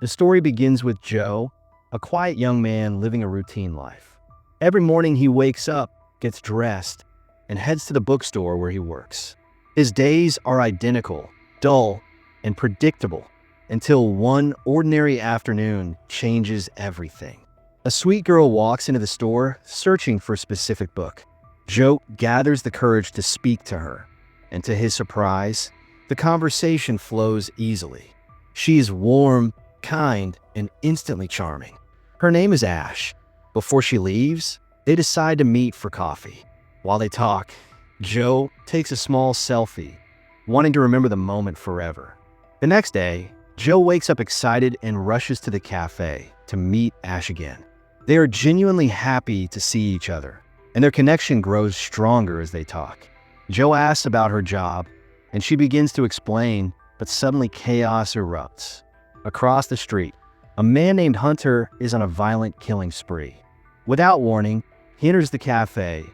The story begins with Joe, a quiet young man living a routine life. Every morning he wakes up, gets dressed, and heads to the bookstore where he works. His days are identical, dull, and predictable until one ordinary afternoon changes everything. A sweet girl walks into the store searching for a specific book. Joe gathers the courage to speak to her, and to his surprise, the conversation flows easily. She is warm, kind, and instantly charming. Her name is Ash. Before she leaves, they decide to meet for coffee. While they talk, Joe takes a small selfie, wanting to remember the moment forever. The next day, Joe wakes up excited and rushes to the cafe to meet Ash again. They are genuinely happy to see each other, and their connection grows stronger as they talk. Joe asks about her job, and she begins to explain, but suddenly chaos erupts. Across the street, a man named Hunter is on a violent killing spree. Without warning, he enters the cafe,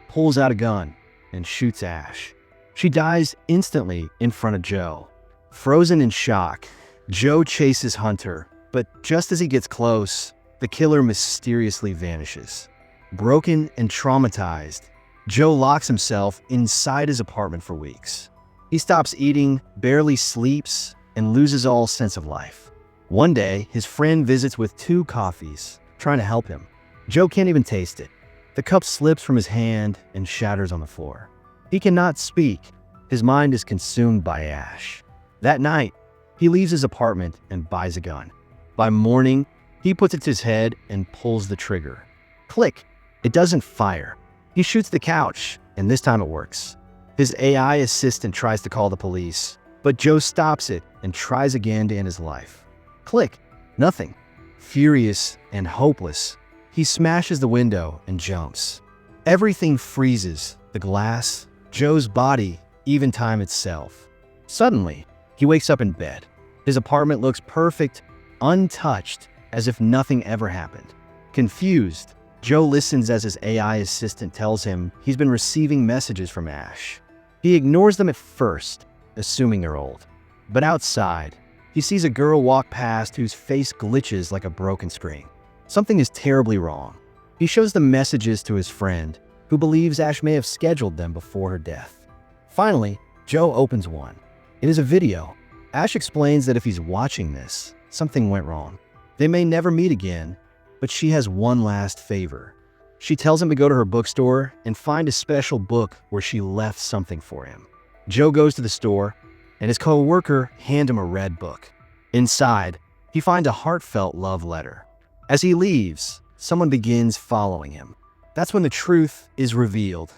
pulls out a gun, and shoots Ash. She dies instantly in front of Joe. Frozen in shock, Joe chases Hunter, but just as he gets close, the killer mysteriously vanishes. Broken and traumatized, Joe locks himself inside his apartment for weeks. He stops eating, barely sleeps, and loses all sense of life. One day, his friend visits with 2 coffees, trying to help him. Joe can't even taste it. The cup slips from his hand and shatters on the floor. He cannot speak. His mind is consumed by Ash. That night, he leaves his apartment and buys a gun. By morning, he puts it to his head and pulls the trigger. Click! It doesn't fire. He shoots the couch, and this time it works. His AI assistant tries to call the police, but Joe stops it and tries again to end his life. Click! Nothing. Furious and hopeless, he smashes the window and jumps. Everything freezes, the glass, Joe's body, even time itself. Suddenly, he wakes up in bed. His apartment looks perfect, untouched, as if nothing ever happened. Confused, Joe listens as his AI assistant tells him he's been receiving messages from Ash. He ignores them at first, assuming they're old. But outside, he sees a girl walk past whose face glitches like a broken screen. Something is terribly wrong. He shows the messages to his friend, who believes Ash may have scheduled them before her death. Finally, Joe opens one. It is a video. Ash explains that if he's watching this, something went wrong. They may never meet again, but she has one last favor. She tells him to go to her bookstore and find a special book where she left something for him. Joe goes to the store, and his co-worker hands him a red book. Inside, he finds a heartfelt love letter. As he leaves, someone begins following him. That's when the truth is revealed.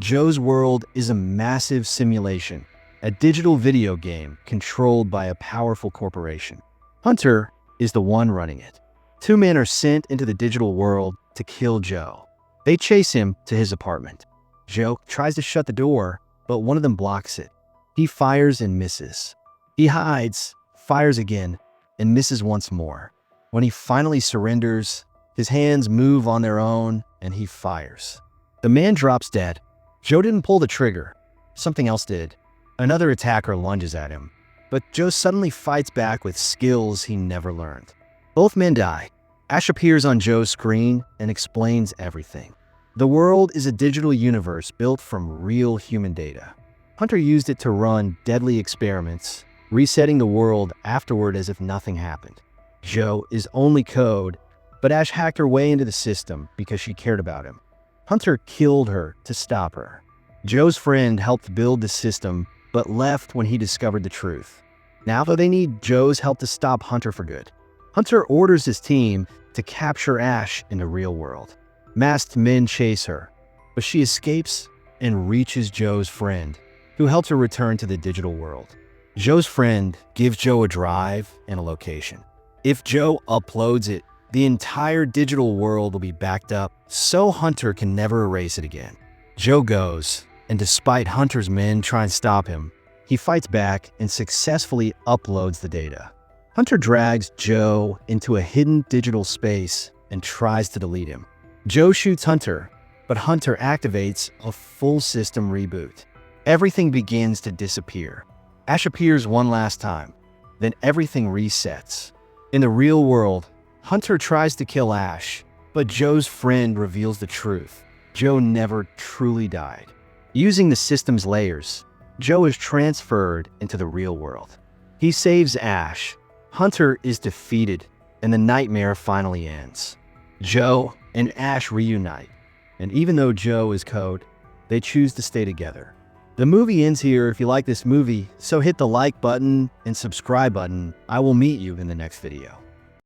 Joe's world is a massive simulation, a digital video game controlled by a powerful corporation. Hunter is the one running it. 2 men are sent into the digital world to kill Joe. They chase him to his apartment. Joe tries to shut the door, but one of them blocks it. He fires and misses. He hides, fires again, and misses once more. When he finally surrenders, his hands move on their own, and he fires. The man drops dead. Joe didn't pull the trigger. Something else did. Another attacker lunges at him, but Joe suddenly fights back with skills he never learned. Both men die. Ash appears on Joe's screen and explains everything. The world is a digital universe built from real human data. Hunter used it to run deadly experiments, resetting the world afterward as if nothing happened. Joe is only code, but Ash hacked her way into the system because she cared about him. Hunter killed her to stop her. Joe's friend helped build the system, but left when he discovered the truth. Now, though, they need Joe's help to stop Hunter for good. Hunter orders his team to capture Ash in the real world. Masked men chase her, but she escapes and reaches Joe's friend, who helps her return to the digital world. Joe's friend gives Joe a drive and a location. If Joe uploads it, the entire digital world will be backed up, so Hunter can never erase it again. Joe goes, and despite Hunter's men trying to stop him, he fights back and successfully uploads the data. Hunter drags Joe into a hidden digital space and tries to delete him. Joe shoots Hunter, but Hunter activates a full system reboot. Everything begins to disappear. Ash appears one last time, then everything resets. In the real world, Hunter tries to kill Ash, but Joe's friend reveals the truth. Joe never truly died. Using the system's layers, Joe is transferred into the real world. He saves Ash. Hunter is defeated, and the nightmare finally ends. Joe and Ash reunite, and even though Joe is code, they choose to stay together. The movie ends here. If you like this movie, so hit the like button and subscribe button. I will meet you in the next video.